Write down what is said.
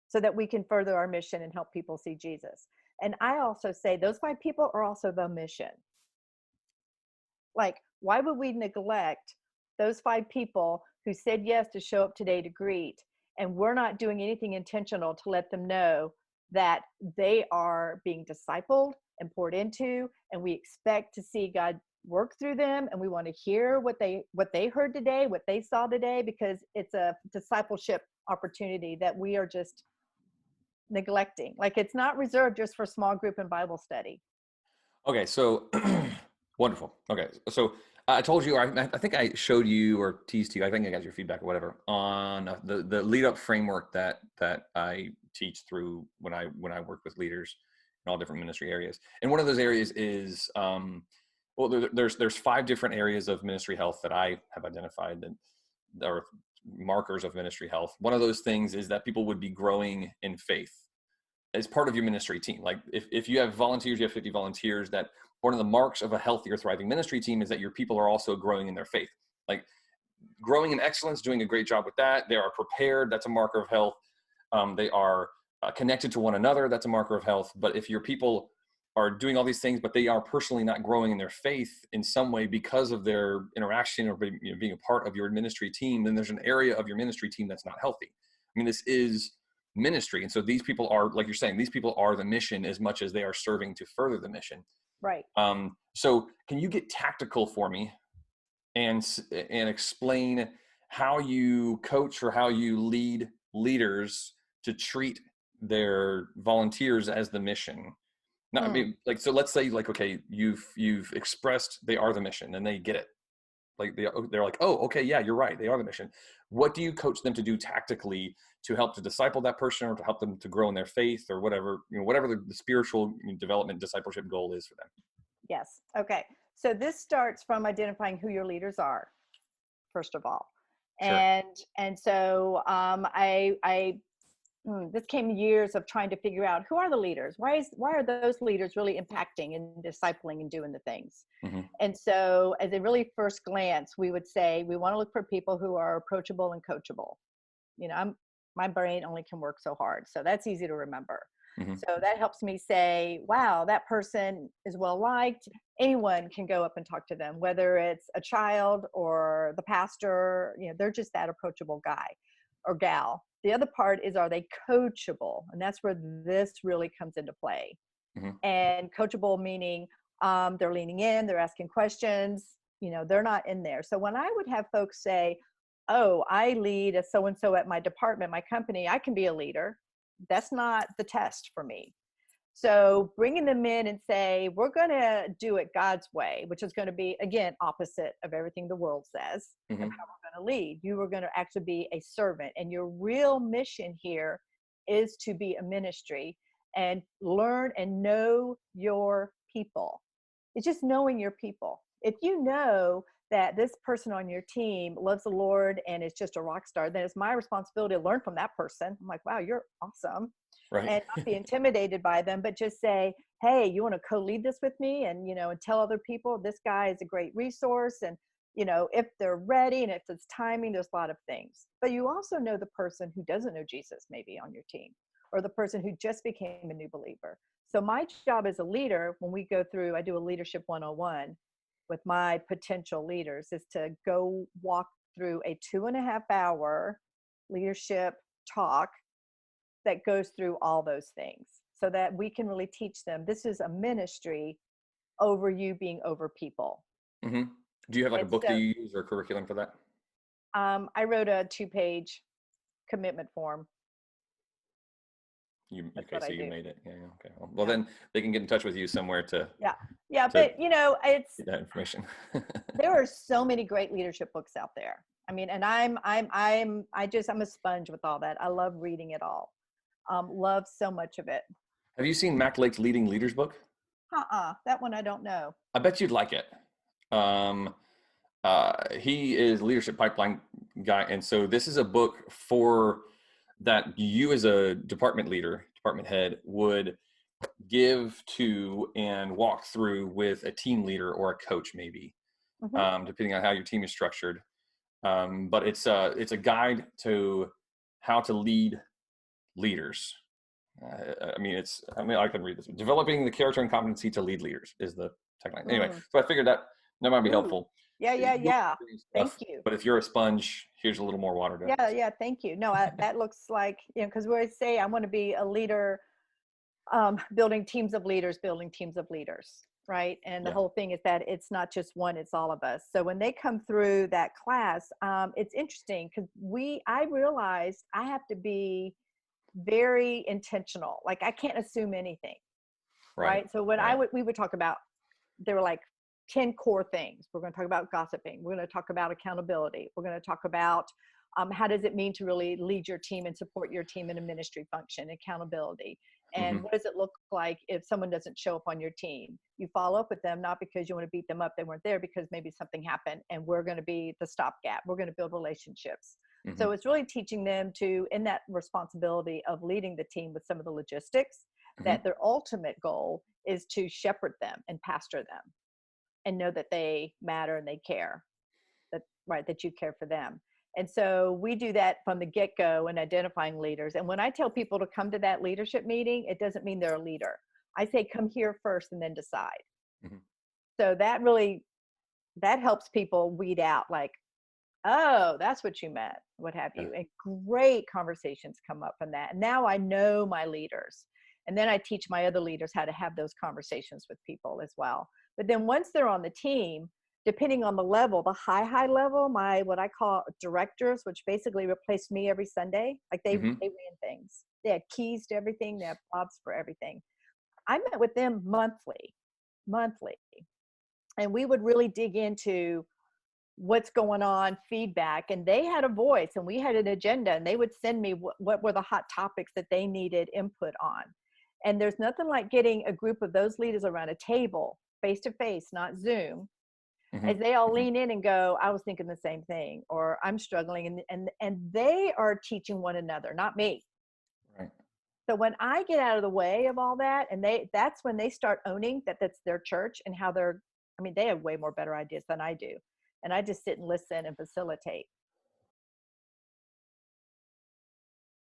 so that we can further our mission and help people see Jesus. And I also say those 5 people are also the mission. Like, why would we neglect those 5 people who said yes to show up today to greet, and we're not doing anything intentional to let them know that they are being discipled and poured into, and we expect to see God work through them, and we want to hear what they heard today, what they saw today, because it's a discipleship opportunity that we are just neglecting. Like, it's not reserved just for small group and Bible study. Okay, so wonderful. Okay, so I told you, or I think I showed you or teased you. I think I got your feedback or whatever on the lead up framework that I teach through when I work with leaders in all different ministry areas. And one of those areas is well, there's 5 different areas of ministry health that I have identified that are markers of ministry health. One of those things is that people would be growing in faith as part of your ministry team. Like if you have volunteers, you have 50 volunteers, that one of the marks of a healthy or thriving ministry team is that your people are also growing in their faith, like growing in excellence, doing a great job with that. They are prepared. That's a marker of health. They are connected to one another. That's a marker of health. But if your people are doing all these things, but they are personally not growing in their faith in some way because of their interaction or being a part of your ministry team, then there's an area of your ministry team that's not healthy. I mean, this is ministry. And so these people are, like you're saying, these people are the mission as much as they are serving to further the mission. Right. So can you get tactical for me and explain how you coach or how you lead leaders to treat their volunteers as the mission? Not, I mean, like, so let's say, like, okay, you've expressed they are the mission and they get it. Like they're like, oh, okay, yeah, you're right. They are the mission. What do you coach them to do tactically to help to disciple that person or to help them to grow in their faith or whatever, whatever the spiritual development discipleship goal is for them? Yes. Okay. So this starts from identifying who your leaders are, first of all. Sure. And so this came years of trying to figure out who are the leaders. Why are those leaders really impacting and discipling and doing the things? Mm-hmm. And so as a really first glance, we would say we want to look for people who are approachable and coachable. My brain only can work so hard, so that's easy to remember. Mm-hmm. So that helps me say, wow, that person is well liked. Anyone can go up and talk to them, whether it's a child or the pastor. They're just that approachable guy or gal. The other part is, are they coachable? And that's where this really comes into play. Mm-hmm. And coachable meaning they're leaning in, they're asking questions, they're not in there. So when I would have folks say, oh, I lead a so-and-so at my department, my company, I can be a leader. That's not the test for me. So bringing them in and say, we're going to do it God's way, which is going to be, again, opposite of everything the world says of how we're going to lead. You are going to actually be a servant. And your real mission here is to be a ministry and learn and know your people. It's just knowing your people. If you know that this person on your team loves the Lord and is just a rock star, then it's my responsibility to learn from that person. I'm like, wow, you're awesome. Right. And not be intimidated by them, but just say, hey, you want to co-lead this with me? And, and tell other people this guy is a great resource. And, if they're ready and if it's timing, there's a lot of things. But you also know the person who doesn't know Jesus maybe on your team, or the person who just became a new believer. So my job as a leader, when we go through, I do a leadership 101 with my potential leaders, is to go walk through a 2.5-hour leadership talk that goes through all those things so that we can really teach them this is a ministry over you being over people. Mm-hmm. Do you have like a book that you use or a curriculum for that? I wrote a 2-page commitment form. You made it. Yeah. Okay. Well, then they can get in touch with you somewhere to. Yeah. But it's get that information. There are so many great leadership books out there. I mean, and I'm a sponge with all that. I love reading it all. Love so much of it. Have you seen Mac Lake's Leading Leaders book? That one I don't know. I bet you'd like it. He is leadership pipeline guy, and so this is a book for that you as a department leader, department head, would give to and walk through with a team leader or a coach, maybe, depending on how your team is structured. But it's a guide to how to lead leaders. I mean, I can read this. Developing the character and competency to lead leaders is the tagline. Anyway, Mm. so I figured that might be Ooh. helpful. Yeah, yeah, You'll yeah. do Thank stuff, you. but if you're a sponge, here's a little more water to. Yeah, yeah, thank you. No, that looks like, because we always say I want to be a leader, building teams of leaders, right? And the Yeah. whole thing is that it's not just one, it's all of us. So when they come through that class, it's interesting because I realized I have to be very intentional. Like I can't assume anything, Right. right? So when Right. we would talk about, there were like 10 core things. We're going to talk about gossiping. We're going to talk about accountability. We're going to talk about how does it mean to really lead your team and support your team in a ministry function, accountability. And Mm-hmm. what does it look like if someone doesn't show up on your team? You follow up with them, not because you want to beat them up. They weren't there because maybe something happened, and we're going to be the stopgap. We're going to build relationships. Mm-hmm. So it's really teaching them to, in that responsibility of leading the team with some of the logistics, that their ultimate goal is to shepherd them and pastor them and know that they matter and they care, that you care for them. And so we do that from the get-go in identifying leaders. And when I tell people to come to that leadership meeting, it doesn't mean they're a leader. I say, come here first and then decide. Mm-hmm. So that helps people weed out, like, oh, that's what you meant, what have you. And great conversations come up from that. And now I know my leaders. And then I teach my other leaders how to have those conversations with people as well. But then once they're on the team, depending on the level, the high level, what I call directors, which basically replaced me every Sunday, like they ran things. They had keys to everything. They had jobs for everything. I met with them monthly. And we would really dig into what's going on, feedback, and they had a voice and we had an agenda, and they would send me what were the hot topics that they needed input on. And there's nothing like getting a group of those leaders around a table, face to face, not Zoom, as they all lean in and go, I was thinking the same thing, or I'm struggling, and they are teaching one another, not me. Right. So when I get out of the way of all that, and that's when they start owning that that's their church and how they have way more better ideas than I do. And I just sit and listen and facilitate.